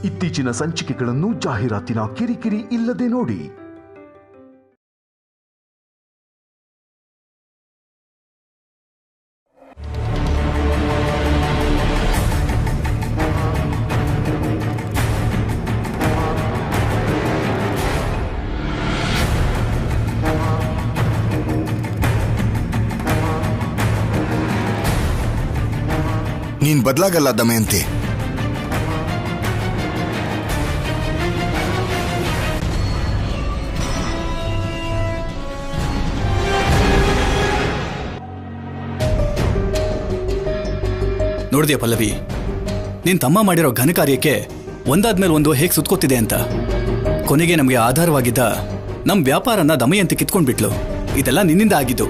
ಇತ್ತೀಚಿನ ಸಂಚಿಕೆಗಳನ್ನು ಜಾಹೀರಾತಿನ ಕಿರಿಕಿರಿ ಇಲ್ಲದೆ ನೋಡಿ. ನೀನ್ ಬದಲಾಗಲ್ಲ ದಮಯಂತಿ. ನೋಡಿದ್ಯಾ ಪಲ್ಲವಿ, ನಿನ್ ತಮ್ಮ ಮಾಡಿರೋ ಘನ ಕಾರ್ಯಕ್ಕೆ ಒಂದಾದ್ಮೇಲೆ ಒಂದು ಹೇಗೆ ಸುತ್ಕೋತಿದೆ ಅಂತ. ಕೊನೆಗೆ ನಮಗೆ ಆಧಾರವಾಗಿದ್ದ ನಮ್ ವ್ಯಾಪಾರನ ದಮಯಂತಿ ಕಿತ್ಕೊಂಡ್ಬಿಟ್ಲು. ಇದೆಲ್ಲ ನಿನ್ನಿಂದ ಆಗಿದ್ದು.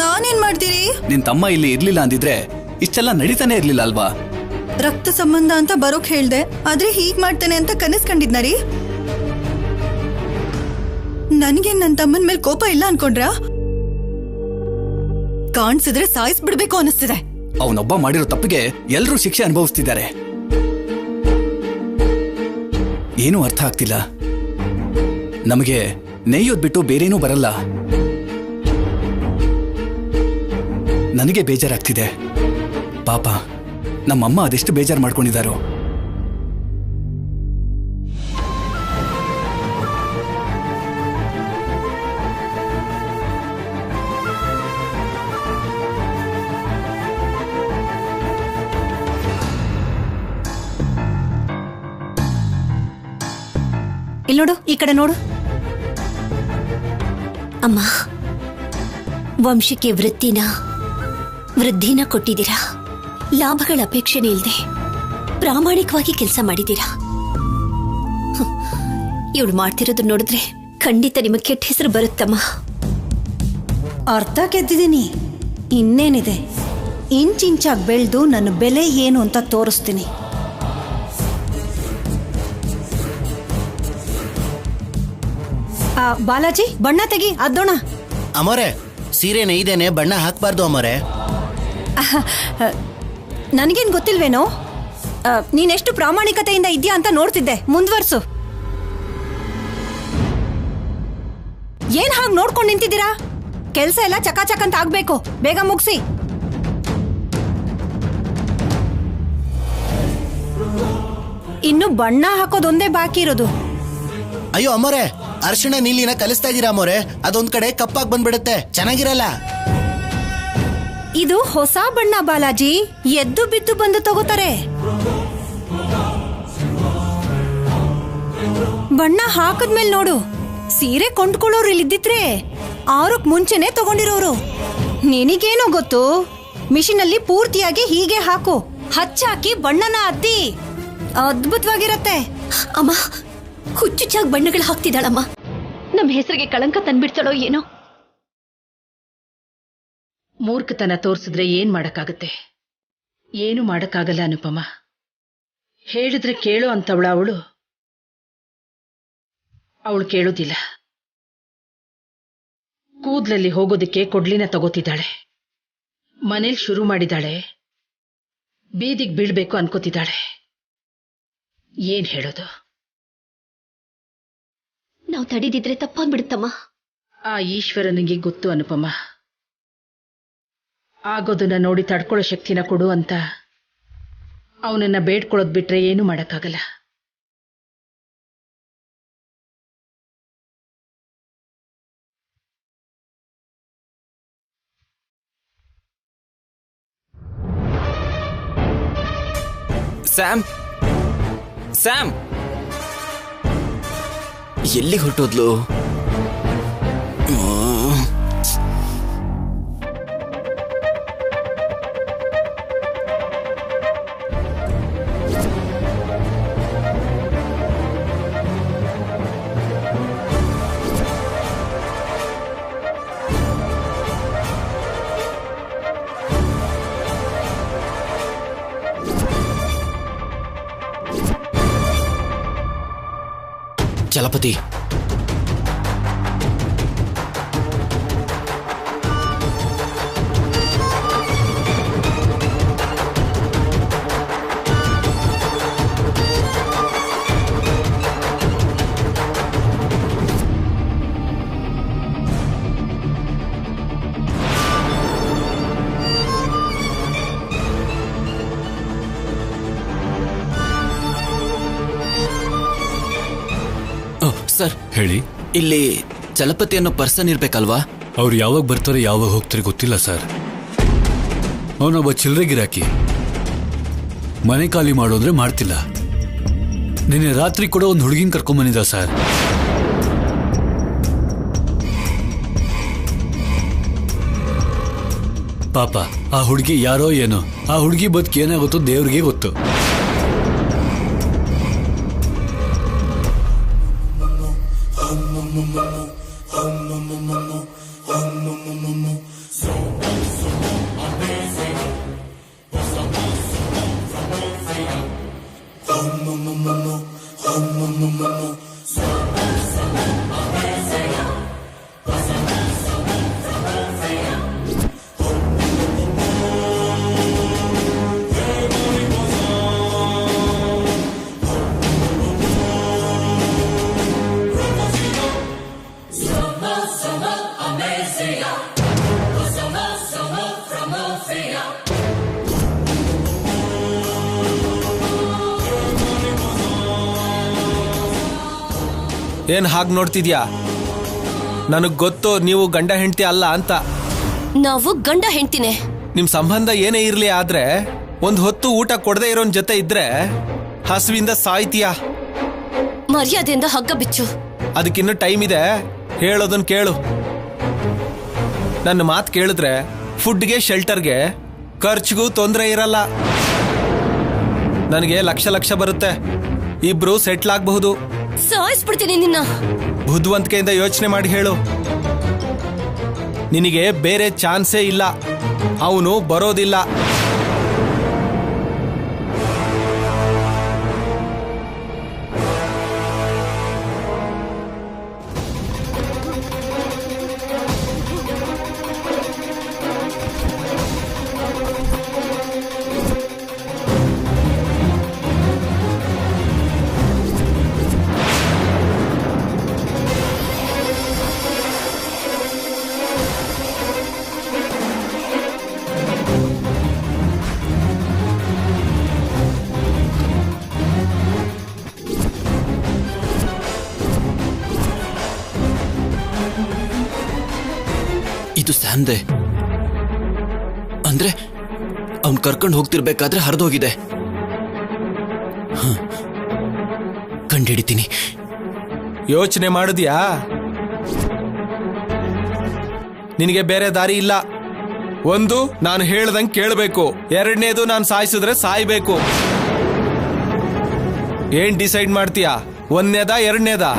ನಾನೇನ್ ಮಾಡ್ತೀರಿ? ನಿನ್ ತಮ್ಮ ಇಲ್ಲಿ ಇರ್ಲಿಲ್ಲ ಅಂದಿದ್ರೆ ಇಷ್ಟೆಲ್ಲ ನಡೀತಾನೆ ಇರ್ಲಿಲ್ಲ ಅಲ್ವಾ? ರಕ್ತ ಸಂಬಂಧ ಅಂತ ಬರೋಕ್ ಹೇಳ್ದೆ, ಆದ್ರೆ ಹೀಗ್ ಮಾಡ್ತೇನೆ ಅಂತ ಕನಸ್ಕೊಂಡಿದ್ನರಿ. ನನ್ಗೆ ನನ್ ತಮ್ಮನ್ ಮೇಲೆ ಕೋಪ ಇಲ್ಲ ಅನ್ಕೊಂಡ್ರ? ಕಾಣಿಸಿದ್ರೆ ಸಾಯಿಸ್ಬಿಡ್ಬೇಕು ಅನಿಸ್ತಿದೆ. ಅವನೊಬ್ಬ ಮಾಡಿರೋ ತಪ್ಪಿಗೆ ಎಲ್ರೂ ಶಿಕ್ಷೆ ಅನುಭವಿಸ್ತಿದ್ದಾರೆ. ಏನೂ ಅರ್ಥ ಆಗ್ತಿಲ್ಲ. ನಮಗೆ ನೇಯೋದ್ ಬಿಟ್ಟು ಬೇರೇನೂ ಬರಲ್ಲ. ನನಗೆ ಬೇಜಾರಾಗ್ತಿದೆ. ಪಾಪ ನಮ್ಮಮ್ಮ ಅದೆಷ್ಟು ಬೇಜಾರು ಮಾಡ್ಕೊಂಡಿದ್ದಾರೋ. ಇಲ್ಲಿ ನೋಡು, ಈ ಕಡೆ ನೋಡು. ಅಮ್ಮ, ವಂಶಕ್ಕೆ ವೃದ್ಧಿನ ಕೊಟ್ಟಿದ್ದೀರಾ. ಲಾಭಗಳ ಅಪೇಕ್ಷೆನೇ ಇಲ್ಲದೆ ಪ್ರಾಮಾಣಿಕವಾಗಿ ಕೆಲಸ ಮಾಡಿದ್ದೀರಾ. ಇವಳು ಮಾಡ್ತಿರೋದು ನೋಡಿದ್ರೆ ಖಂಡಿತ ನಿಮಗೆ ಕೆಟ್ಟ ಹೆಸರು ಬರುತ್ತಮ್ಮ. ಅರ್ಥ ಗೆದ್ದಿದ್ದೀನಿ. ಇನ್ನೇನಿದೆ, ಇಂಚಾಗಿ ಬೆಳೆದು ನನ್ನ ಬೆಲೆ ಏನು ಅಂತ ತೋರಿಸ್ತೀನಿ. ಬಾಲಾಜಿ, ಬಣ್ಣ ತೆಗಿ, ಅದ್ದೋಣ. ಅಮೋರೆ, ಸೀರೆ ನೇಯ್ದೇನೆ ಬಣ್ಣ ಹಾಕ್ಬಾರ್ದು ಅಮೋರೆ. ನನಗೇನ್ ಗೊತ್ತಿಲ್ವೇನೋ? ನೀನೆಷ್ಟು ಪ್ರಾಮಾಣಿಕತೆಯಿಂದ ಇದ್ಯಾ ಅಂತ ನೋಡ್ತಿದ್ದೆ. ಮುಂದುವರ್ಸು. ಏನ್ ಹಾಗೆ ನೋಡ್ಕೊಂಡು ನಿಂತಿದ್ದೀರಾ? ಕೆಲ್ಸ ಎಲ್ಲ ಚಕಾಚಕ್ ಅಂತ ಆಗ್ಬೇಕು. ಬೇಗ ಮುಗಿಸಿ. ಇನ್ನು ಬಣ್ಣ ಹಾಕೋದೊಂದೇ ಬಾಕಿ ಇರೋದು. ಅಯ್ಯೋ ಅಮೋರೆ, ಅರ್ಶಿಣ ನೀಲಿನ ಕಲಿಸ್ತಾ ಇದೀರಾ ಅಮೋರೆ. ಅದೊಂದ್ ಕಡೆ ಕಪ್ಪಾಗಿ ಬಂದ್ಬಿಡುತ್ತೆ, ಚೆನ್ನಾಗಿರಲ್ಲ. ಇದು ಹೊಸ ಬಣ್ಣ ಬಾಲಾಜಿ. ಎದ್ದು ಬಿದ್ದು ಬಂದು ತಗೋತಾರೆ. ಬಣ್ಣ ಹಾಕದ್ಮೇಲೆ ನೋಡು. ಸೀರೆ ಕೊಂಡ್ಕೊಳ್ಳೋರು ಇಲ್ಲಿದ್ದಿದ್ರೆ 6ಕ್ಕೆ ಮುಂಚೆನೆ ತಗೊಂಡಿರೋರು. ನಿನಗೇನೋ ಗೊತ್ತು? ಮಿಷಿನಲ್ಲಿ ಪೂರ್ತಿಯಾಗಿ ಹೀಗೆ ಹಾಕು, ಹಚ್ಚಾಕಿ ಬಣ್ಣನ ಅದ್ದಿ. ಅದ್ಭುತವಾಗಿರತ್ತೆ. ಅಮ್ಮ, ಹುಚ್ಚುಚ್ಚಾಗಿ ಬಣ್ಣಗಳು ಹಾಕ್ತಿದ್ದಾಳಮ್ಮ. ನಮ್ಮ ಹೆಸರಿಗೆ ಕಳಂಕ ತಂದ್ಬಿಡ್ತಾಳೋ ಏನೋ. ಮೂರ್ಖತನ ತೋರಿಸಿದ್ರೆ ಏನ್ ಮಾಡಕ್ಕಾಗತ್ತೆ? ಏನು ಮಾಡಕ್ಕಾಗಲ್ಲ ಅನುಪಮ. ಹೇಳಿದ್ರೆ ಕೇಳೋ ಅಂತವಳ ಅವಳು ಕೇಳೋದಿಲ್ಲ. ಕೂದ್ಲಲ್ಲಿ ಹೋಗೋದಕ್ಕೆ ಕೊಡ್ಲಿನ ತಗೋತಿದ್ದಾಳೆ. ಮನೇಲಿ ಶುರು ಮಾಡಿದಾಳೆ, ಬೀದಿಗೆ ಬೀಳ್ಬೇಕು ಅನ್ಕೋತಿದ್ದಾಳೆ. ಏನ್ ಹೇಳೋದು? ನಾವು ತಡಿದಿದ್ರೆ ತಪ್ಪಾಗ್ಬಿಡುತ್ತಮ್ಮ. ಆ ಈಶ್ವರನಿಗೆ ಗೊತ್ತು ಅನುಪಮ. ಆಗೋದನ್ನ ನೋಡಿ ತಡ್ಕೊಳ್ಳೋ ಶಕ್ತಿನ ಕೊಡು ಅಂತ ಅವನನ್ನ ಬೇಡ್ಕೊಳ್ಳೋದ್ ಬಿಟ್ರೆ ಏನು ಮಾಡಕ್ಕಾಗಲ್ಲ. ಸ್ಯಾಮ್, ಸ್ಯಾಮ್ ಎಲ್ಲಿಗೆ ಹೊರಟೋದ್ಲು? ಚಲಪತಿ, ಸರ್ ಹೇಳಿ. ಇಲ್ಲಿ ಚಲಪತಿ ಅನ್ನೋ ಪರ್ಸನ್ ಇರ್ಬೇಕಲ್ವಾ? ಅವ್ರು ಯಾವಾಗ ಬರ್ತಾರೆ ಯಾವಾಗ ಹೋಗ್ತಾರೆ ಗೊತ್ತಿಲ್ಲ ಸರ್. ಅವನೊಬ್ಬ ಚಿಲ್ಲರೆ ಗಿರಾಕಿ. ಮನೆ ಖಾಲಿ ಮಾಡೋದ್ರೆ ಮಾಡ್ತಿಲ್ಲ. ನಿನ್ನೆ ರಾತ್ರಿ ಕೂಡ ಒಂದು ಹುಡುಗಿನ ಕರ್ಕೊಂಬಂದಿದ್ದ ಸರ್. ಪಾಪ ಆ ಹುಡುಗಿ ಯಾರೋ ಏನೋ. ಆ ಹುಡುಗಿ ಬದುಕಿ ಏನಾಗುತ್ತೋ ದೇವ್ರಿಗೆ ಗೊತ್ತು. ಏನ್ ಹಾಗೆ ನೋಡ್ತಿದ್ಯಾ? ನನಗ್ ಗೊತ್ತು ನೀವು ಗಂಡ ಹೆಂಡತಿ ಅಲ್ಲ ಅಂತ. ನಾವು ಗಂಡ ಹೆಂಡ್ತಿನೇ. ನಿಮ್ ಸಂಬಂಧ ಏನೇ ಇರ್ಲಿ, ಆದ್ರೆ ಒಂದ್ ಹೊತ್ತು ಊಟ ಕೊಡದೆ ಇರೋನ್ ಜೊತೆ ಇದ್ರೆ ಹಸುವಿಂದ ಸಾಯ್ತೀಯ. ಮರ್ಯಾದೆಯಿಂದ ಹಗ್ಗ ಬಿಚ್ಚು. ಅದಕ್ಕಿನ್ನೂ ಟೈಮ್ ಇದೆ, ಹೇಳೋದನ್ ಕೇಳು. ನನ್ನ ಮಾತು ಕೇಳಿದ್ರೆ ಫುಡ್ಗೆ ಶೆಲ್ಟರ್ಗೆ ಖರ್ಚಿಗೂ ತೊಂದರೆ ಇರಲ್ಲ. ನನಗೆ ಲಕ್ಷ ಲಕ್ಷ ಬರುತ್ತೆ. ಇಬ್ರು ಸೆಟ್ಲ್ ಆಗಬಹುದು. ಸಾಯಿಸ್ಬಿಡ್ತೀನಿ ನಿನ್ನ. ಬುದ್ಧಿವಂತಿಕೆಯಿಂದ ಯೋಚನೆ ಮಾಡಿ ಹೇಳು. ನಿನಗೆ ಬೇರೆ ಚಾನ್ಸೇ ಇಲ್ಲ. ಅವನು ಬರೋದಿಲ್ಲ. ಇದು ಸ್ಯಾಮ್ದೆ ಅಂದ್ರೆ ಅವ್ನ್ ಕರ್ಕೊಂಡು ಹೋಗ್ತಿರ್ಬೇಕಾದ್ರೆ ಹರಿದೋಗಿದೆ. ಕಂಡಿಡಿತೀನಿ. ಯೋಚನೆ ಮಾಡಿದ್ಯಾ? ನಿನಗೆ ಬೇರೆ ದಾರಿ ಇಲ್ಲ. ಒಂದು, ನಾನು ಹೇಳ್ದಂಗೆ ಕೇಳಬೇಕು. ಎರಡನೇದು, ನಾನು ಸಾಯಿಸಿದ್ರೆ ಸಾಯ್ಬೇಕು. ಏನ್ ಡಿಸೈಡ್ ಮಾಡ್ತೀಯಾ? ಒಂದನೇದಾ ಎರಡನೇದಾ?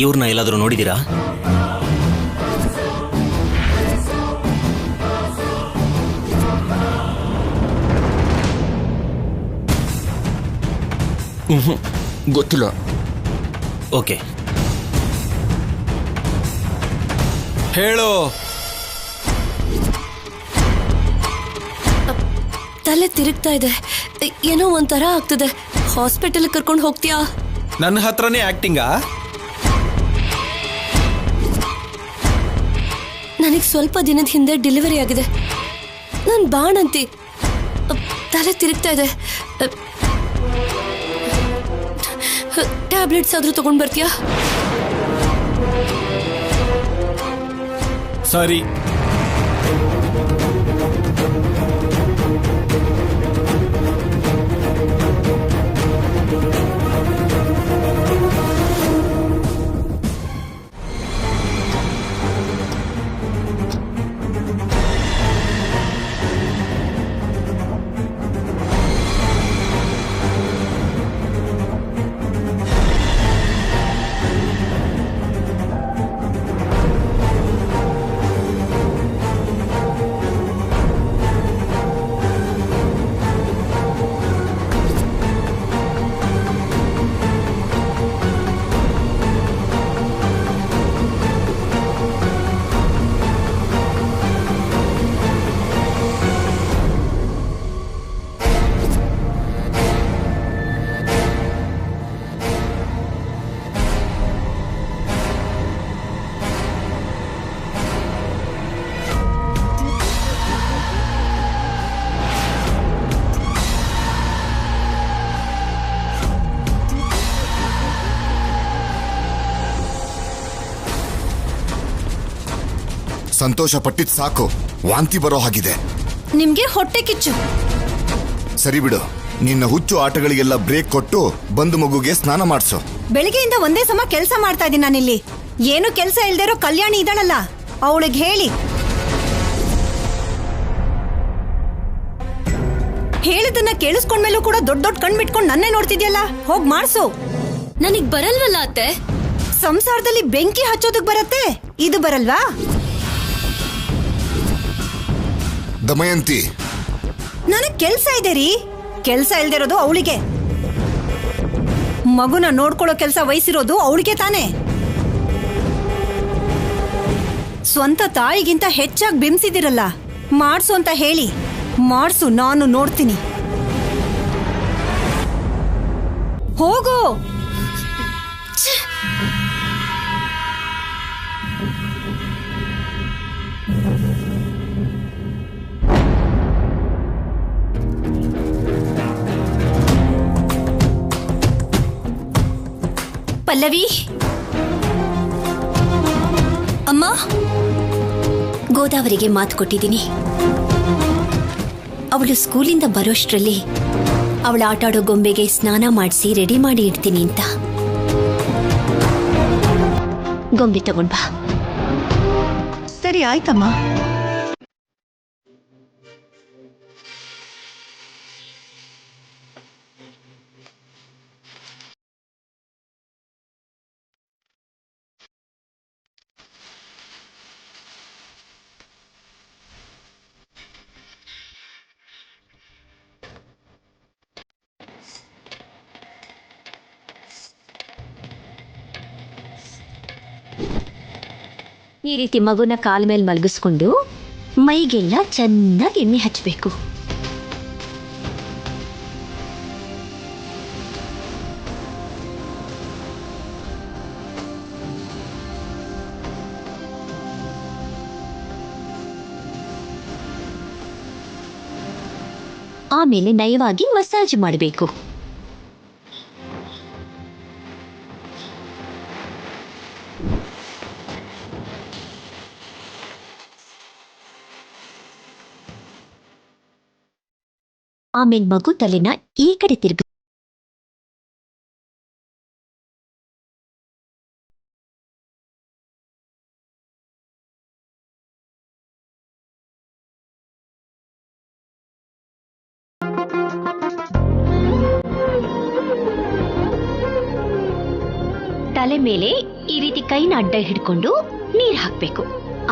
ಇವ್ರನ್ನ ಎಲ್ಲಾದ್ರೂ ನೋಡಿದೀರಾ? ಗೊತ್ತಿಲ್ಲ. ಓಕೆ, ಹೇಳು. ತಲೆ ತಿರುಗ್ತಾ ಇದೆ. ಏನೋ ಒಂಥರ ಆಗ್ತದೆ. ಹಾಸ್ಪಿಟಲ್ ಕರ್ಕೊಂಡು ಹೋಗ್ತೀಯಾ? ನನ್ನ ಹತ್ರನೇ ಆಕ್ಟಿಂಗಾ? ನನಗೆ ಸ್ವಲ್ಪ ದಿನದ ಹಿಂದೆ ಡೆಲಿವರಿ ಆಗಿದೆ. ನಾನು ಬಾಣಂತಿ. ತಲೆ ತಿರುಗ್ತಾ ಇದೆ. ಟ್ಯಾಬ್ಲೆಟ್ಸ್ ಆದ್ರೂ ತಗೊಂಡ್ ಬರ್ತೀಯಾ? ಸರಿ. ಸಂತೋಷ ಪಟ್ಟಿದ್ ಸಾಕು, ವಾಂತಿ ಬರೋ ಹಾಗಿದೆ. ನಿಮ್ಗೆ ಹೊಟ್ಟೆ ಕಿಚ್ಚು. ಸರಿ ಬಿಡು, ನಿನ್ನ ಹುಚ್ಚು ಆಟಗಳಿಗೆಲ್ಲ ಬ್ರೇಕ್ ಕೊಟ್ಟು ಬಂದು ಮಗುಗೆ ಸ್ನಾನ ಮಾಡಿಸು. ಬೆಳಿಗ್ಗೆಯಿಂದ ಒಂದೇ ಸಮ ಕೆಲಸ ಮಾಡ್ತಾ ಇದ್ದೀನಿ ನಾನಿಲ್ಲಿ. ಏನು ಕೆಲಸ ಇಲ್ದೇ ಇರೋ ಕಲ್ಯಾಣಿ ಇದ್ದಾಳಲ್ಲ, ಅವಳಿಗೆ ಹೇಳಿ. ಹೇಳಿದನ್ನ ಕೇಳಿಸ್ಕೊಂಡ್ಮೇಲೂ ಕೂಡ ದೊಡ್ಡ ದೊಡ್ಡ ಕಣ್ ಬಿಟ್ಕೊಂಡು ನನ್ನೇ ನೋಡ್ತಿದ್ಯಲ್ಲ, ಹೋಗ್ ಮಾಡ್ಸು. ನನಗ್ ಬರಲ್ವಲ್ಲ ಅತ್ತೆ. ಸಂಸಾರದಲ್ಲಿ ಬೆಂಕಿ ಹಚ್ಚೋದಕ್ ಬರತ್ತೆ, ಇದು ಬರಲ್ವಾ? ದಮಯಂತಿ, ನನಗ್ ಕೆಲ್ಸ ಇದೆ ರೀ. ಕೆಲ್ಸ ಇಲ್ದಿರೋದು ಅವಳಿಗೆ. ಮಗುನ ನೋಡ್ಕೊಳ್ಳೋ ಕೆಲ್ಸ ವಹಿಸಿರೋದು ಅವಳಿಗೆ ತಾನೆ. ಸ್ವಂತ ತಾಯಿಗಿಂತ ಹೆಚ್ಚಾಗಿ ಬಿಂಬಿಸಿದಿರಲ್ಲ, ಮಾಡ್ಸು ಅಂತ ಹೇಳಿ ಮಾಡ್ಸು, ನಾನು ನೋಡ್ತೀನಿ. ಹೋಗು. ಪಲ್ಲವಿ ಅಮ್ಮ, ಗೋದಾವರಿಗೆ ಮಾತು ಕೊಟ್ಟಿದ್ದೀನಿ. ಅವಳು ಸ್ಕೂಲಿಂದ ಬರೋಷ್ಟರಲ್ಲಿ ಅವಳ ಆಟಾಡೋ ಗೊಂಬೆಗೆ ಸ್ನಾನ ಮಾಡಿಸಿ ರೆಡಿ ಮಾಡಿ ಇಡ್ತೀನಿ ಅಂತ. ಗೊಂಬೆ ತಗೊಂಡ್ ಬಾ. ಸರಿ ಆಯ್ತಮ್ಮ. ಈ ರೀತಿ ಮಗುನ ಕಾಲ ಮೇಲೆ ಮಲಗಿಸ್ಕೊಂಡು ಮೈಗೆಲ್ಲ ಚೆನ್ನಾಗಿ ಎಣ್ಣೆ ಹಚ್ಚಬೇಕು. ಆಮೇಲೆ ನಯವಾಗಿ ಮಸಾಜ್ ಮಾಡಬೇಕು. ಆಮೇಲೆ ಮಗು ತಲೆನ ಈ ಕಡೆ ತಿರುಗ. ತಲೆ ಮೇಲೆ ಈ ರೀತಿ ಕೈನ ಅಡ್ಡ ಹಿಡ್ಕೊಂಡು ನೀರ್ ಹಾಕ್ಬೇಕು.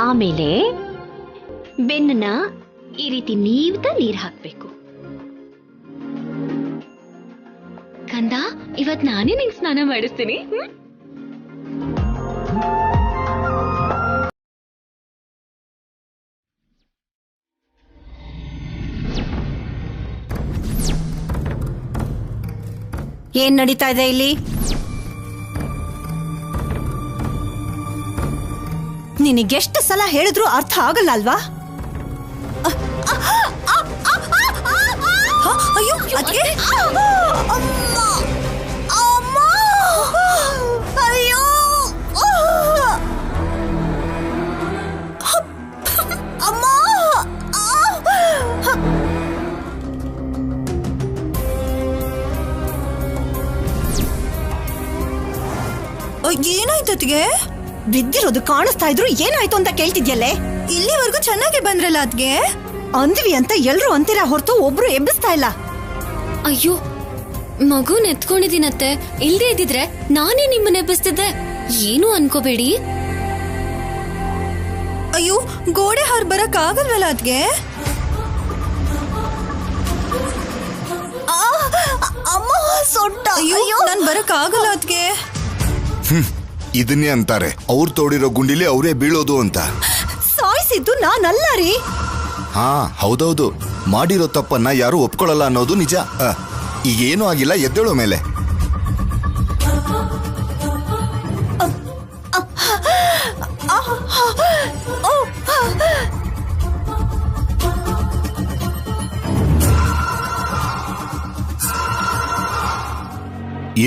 ಆಮೇಲೆ ಬೆನ್ನನ್ನ ಈ ರೀತಿ ನೀವ್ತಾ ನೀರ್ ಹಾಕ್ಬೇಕು. ಕಂದ, ಇವತ್ ನಾನೇ ನಿಂಗೆ ಸ್ನಾನ ಮಾಡಿಸ್ತೀನಿ. ಏನ್ ನಡೀತಾ ಇದೆ ಇಲ್ಲಿ? ನಿನಗೆಷ್ಟು ಸಲ ಹೇಳಿದ್ರು ಅರ್ಥ ಆಗಲ್ಲ ಅಲ್ವಾ? ಅಯ್ಯೋ ಅದ್ಕೆ ಅಮ್ಮ ಅಮ್ಮ ಅಯ್ಯೋ ಅಮ್ಮ ಏನಾಯ್ತು ಅದ್ಗೆ? ಬಿದ್ದಿರೋದು ಕಾಣಿಸ್ತಾ ಇದ್ರು ಏನಾಯ್ತು ಅಂತ ಕೇಳ್ತಿದ್ಯಲ್ಲೇ? ಇಲ್ಲಿವರೆಗೂ ಚೆನ್ನಾಗಿ ಬಂದ್ರಲ್ಲ ಅದ್ಗೆ. ಅಂದ್ವಿ ಅಂತ ಎಲ್ರು ಅಂತೀರಾ ಹೊರತು ಒಬ್ರು ಎಬ್ಬಿಸ್ತಾ ಇಲ್ಲ. ಅಯ್ಯೋ ಮಗುನ್ ಎತ್ಕೊಂಡಿದ್ದೀನತ್ತೆ, ಇಲ್ದೇ ಇದ್ದಿದ್ರೆ ನಾನೇ ನಿಮ್ಮನ್ನ ಎಬ್ಬಿಸ್ತಿದ್ದೆ. ಏನು ಅನ್ಕೋಬೇಡಿ. ಅಯ್ಯೋ ಗೋಡೆ ಹಾರ್ ಬರಕ್ ಆಗಲ್ವಲ್ಲ ಅದ್ಗೆ? ಅಮ್ಮ ಸೊಟ್ಟ. ಅಯ್ಯೋ ನಾನ್ ಬರಕ್ ಆಗಲ್ಲ ಅದ್ಗೆ. ಇದನ್ನೇ ಅಂತಾರೆ ಅವ್ರು ತೋಡಿರೋ ಗುಂಡಿಲಿ ಅವರೇ ಬೀಳೋದು ಅಂತ. ಸಾಯಿಸಿದ್ದು ನಾನಲ್ಲ ರೀ. ಹಾ ಹೌದೌದು, ಮಾಡಿರೋ ತಪ್ಪನ್ನ ಯಾರು ಒಪ್ಕೊಳ್ಳಲ್ಲ ಅನ್ನೋದು ನಿಜ. ಈಗೇನೂ ಆಗಿಲ್ಲ, ಎದ್ದೇಳೋ ಮೇಲೆ.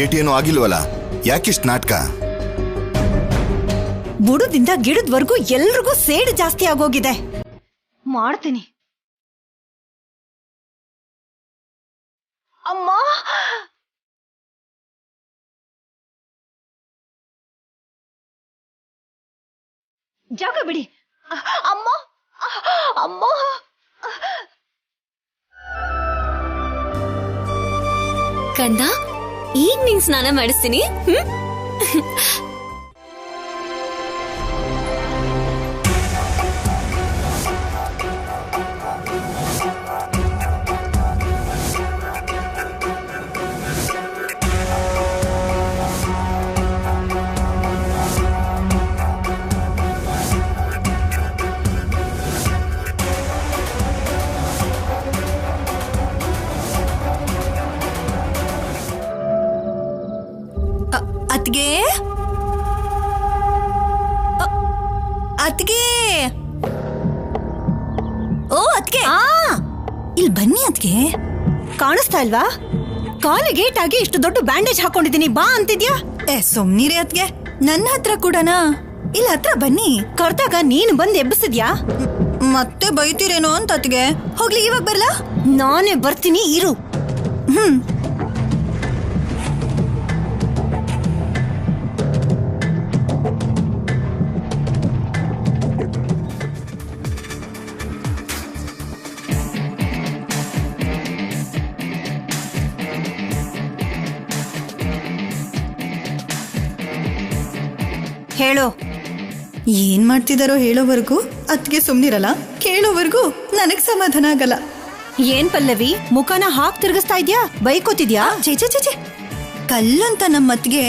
ಏಟೇನೂ ಆಗಿಲ್ವಲ್ಲ, ಯಾಕಿಷ್ಟು ನಾಟಕ? ಬುಡದಿಂದ ಗಿಡದವರೆಗೂ ಎಲ್ರಿಗೂ ಸೇಡು ಜಾಸ್ತಿ ಆಗೋಗಿದೆ. ಮಾಡ್ತೀನಿ. ಅಮ್ಮ ಜಾಗ ಬಿಡಿ. ಅಮ್ಮ ಅಮ್ಮ ಕಂದ, ಈಗ ನಿಂಗ್ ಸ್ನಾನ ಮಾಡಿಸ್ತೀನಿ. ಅತ್ಗೆ ಅತ್ಗೆ ಓ ಅತ್ಗೆ, ಇಲ್ಲಿ ಬನ್ನಿ ಅತ್ಗೆ. ಕಾಣಿಸ್ತಾ ಇಲ್ವಾ? ಕಾಲಿಗೆ ಏಟಾಗಿ ಇಷ್ಟು ದೊಡ್ಡ ಬ್ಯಾಂಡೇಜ್ ಹಾಕೊಂಡಿದ್ದೀನಿ, ಬಾ ಅಂತಿದ್ಯಾ? ಸುಮ್ನಿರಿ ಅತ್ಗೆ, ನನ್ನ ಹತ್ರ ಕೂಡನಾ? ಇಲ್ಲ ಹತ್ರ ಬನ್ನಿ. ಕರ್ದಾಗ ನೀನು ಬಂದು ಎಬ್ಬಿಸಿದ್ಯಾ? ಮತ್ತೆ ಬೈತೀರೇನೋ ಅಂತ ಅತ್ಗೆ. ಹೋಗ್ಲಿ, ಇವಾಗ ಬರ್ಲಾ? ನಾನೇ ಬರ್ತೀನಿ, ಇರು. ಹೇಳೋ. ಏನ್ ಮಾಡ್ತಿದಾರೋ ಹೇಳೋವರೆಗೂ ಅತ್ಗೆ ಸುಮ್ನಿರಲ್ಲ, ಕೇಳೋವರೆಗೂ ನನಗ್ ಸಮಾಧಾನ ಆಗಲ್ಲ. ಏನ್ ಪಲ್ಲವಿ, ಮುಖನ ಹಾಕ್ ತಿರ್ಗಿಸ್ತಾ ಇದ್ಯಾ? ಬೈಕೋತಿದ್ಯಾ? ಚೇಚೆ, ಕಲ್ಲಂತ ನಮ್ಮ ಅತ್ಗೆ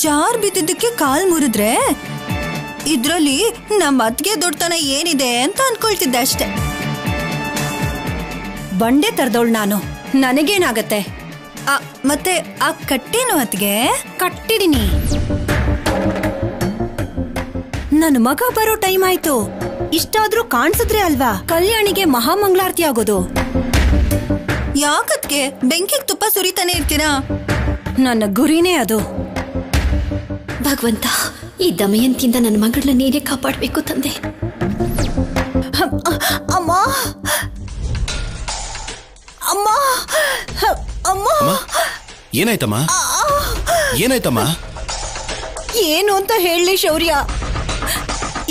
ಜಾರ್ ಬಿದ್ದಿದ್ದಕ್ಕೆ ಕಾಲ್ ಮುರಿದ್ರೆ ಇದ್ರಲ್ಲಿ ನಮ್ಮ ಅತ್ಗೆ ದೊಡ್ಡತನ ಏನಿದೆ ಅಂತ ಅನ್ಕೊಳ್ತಿದ್ದೆ ಅಷ್ಟೆ. ಬಂಡೆ ತರದವಳು ನಾನು, ನನಗೇನಾಗತ್ತೆ? ಮತ್ತೆ ಆ ಕಟ್ಟೇನು ಅತ್ಗೆ? ಕಟ್ಟಿದೀನಿ. ನನ್ನ ಮಗ ಬರೋ ಟೈಮ್ ಆಯ್ತು. ಇಷ್ಟಾದ್ರೂ ಕಾಣಿಸಿದ್ರೆ ಅಲ್ವಾ ಕಲ್ಯಾಣಿಗೆ ಮಹಾಮಂಗಳಾರತಿ ಆಗೋದು. ಯಾಕತ್ಗೆ ಬೆಂಕಿಗೆ ತುಪ್ಪ ಸುರಿತಾನೆ ಇರ್ತೀರಾ? ನನ್ನ ಗುರಿನೇ ಅದು. ಭಗವಂತ, ಈ ದಮಯಂತಿಯಿಂದ ನನ್ನ ಮಗಳನ್ನ ನೀನೇ ಕಾಪಾಡಬೇಕು ತಂದೆ. ಅಮ್ಮ ಅಮ್ಮ ಅಮ್ಮ, ಏನಾಯ್ತಮ್ಮ? ಏನಾಯ್ತಮ್ಮ? ಏನು ಅಂತ ಹೇಳಿ ಶೌರ್ಯ?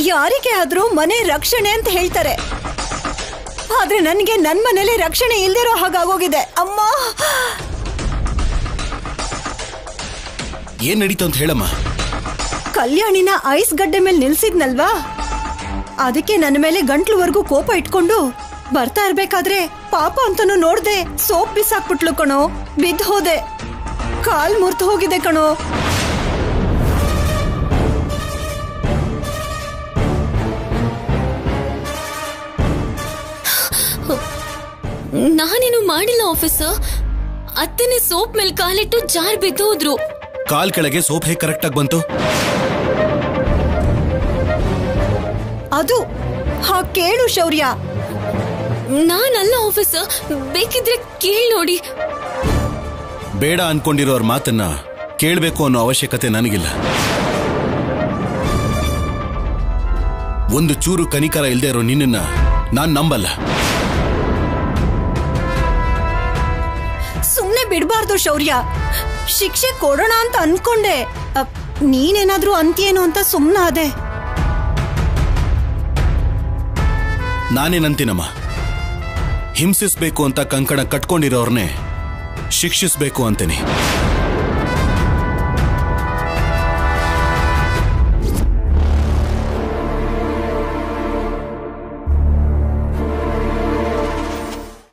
ಯಾರಿಗೆ ಆದ್ರೂ ಮನೆ ರಕ್ಷಣೆ ಅಂತ ಹೇಳ್ತಾರೆ, ಆದ್ರೆ ನನಗೆ ನನ್ ಮನೇಲಿ ರಕ್ಷಣೆ ಇಲ್ದಿರೋ ಹಾಗಾಗೋಗಿದೆ. ಅಮ್ಮ, ಏನ್ ನಡೀತು ಅಂತ ಹೇಳಮ್ಮ. ಕಲ್ಯಾಣಿನ ಐಸ್ ಗಡ್ಡೆ ಮೇಲೆ ನಿಲ್ಸಿದ್ನಲ್ವಾ, ಅದಕ್ಕೆ ನನ್ನ ಮೇಲೆ ಗಂಟ್ಲುವರೆಗೂ ಕೋಪ ಇಟ್ಕೊಂಡು ಬರ್ತಾ ಇರ್ಬೇಕಾದ್ರೆ ಪಾಪ ಅಂತನೂ ನೋಡ್ದೆ ಸೋಪ್ ಬಿಸಾಕ್ಬಿಟ್ಲು ಕಣೋ. ಬಿದ್ದು ಹೋದೆ, ಕಾಲ್ ಮುರ್ತು ಹೋಗಿದೆ ಕಣೋ. ನಾನೇನು ಮಾಡಿಲ್ಲ ಆಫೀಸರ್. ಅತ್ತನೇ ಸೋಪ್ ಮೇಲೆ ಕಾಲಿಟ್ಟು ಜಾರ್ ಬಿದ್ದೋದ್ರು. ಕಾಲ್ ಕೆಳಗೆ ಸೋಪ್ ಹೇಗೆ ಕರೆಕ್ಟ್ ಆಗಿ ಬಂತು? ಅದು ಹಾಗ್ ಕೇಳು ಶೌರ್ಯ. ನಾನಲ್ಲ ಆಫೀಸರ್, ಬೇಕಿದ್ರೆ ಕೇಳಿ ನೋಡಿ. ಬೇಡ ಅನ್ಕೊಂಡಿರೋರ್ ಮಾತನ್ನ ಕೇಳಬೇಕು ಅನ್ನೋ ಅವಶ್ಯಕತೆ ನನಗಿಲ್ಲ. ಒಂದು ಚೂರು ಕನಿಕರ ಇಲ್ದೇ ಇರೋ ನಿನ್ನನ್ನ ನಾನ್ ನಂಬಲ್ಲ. ಸುಮ್ನೆ ಬಿಡ್ಬಾರ್ದು ಶೌರ್ಯ. ಶಿಕ್ಷೆ ಕೊಡೋಣ ಅಂತ ಅನ್ಕೊಂಡೆ. ನೀನೇನಾದ್ರೂ ಅಂತೀಯೇನೋ ಅಂತ ಸುಮ್ನಾದೆ. ನಾನೇನಂತೀನಮ್ಮ, ಹಿಂಸಿಸ್ಬೇಕು ಅಂತ ಕಂಕಣ ಕಟ್ಕೊಂಡಿರೋರ್ನೇ ಶಿಕ್ಷಿಸ್ಬೇಕು ಅಂತೀನಿ.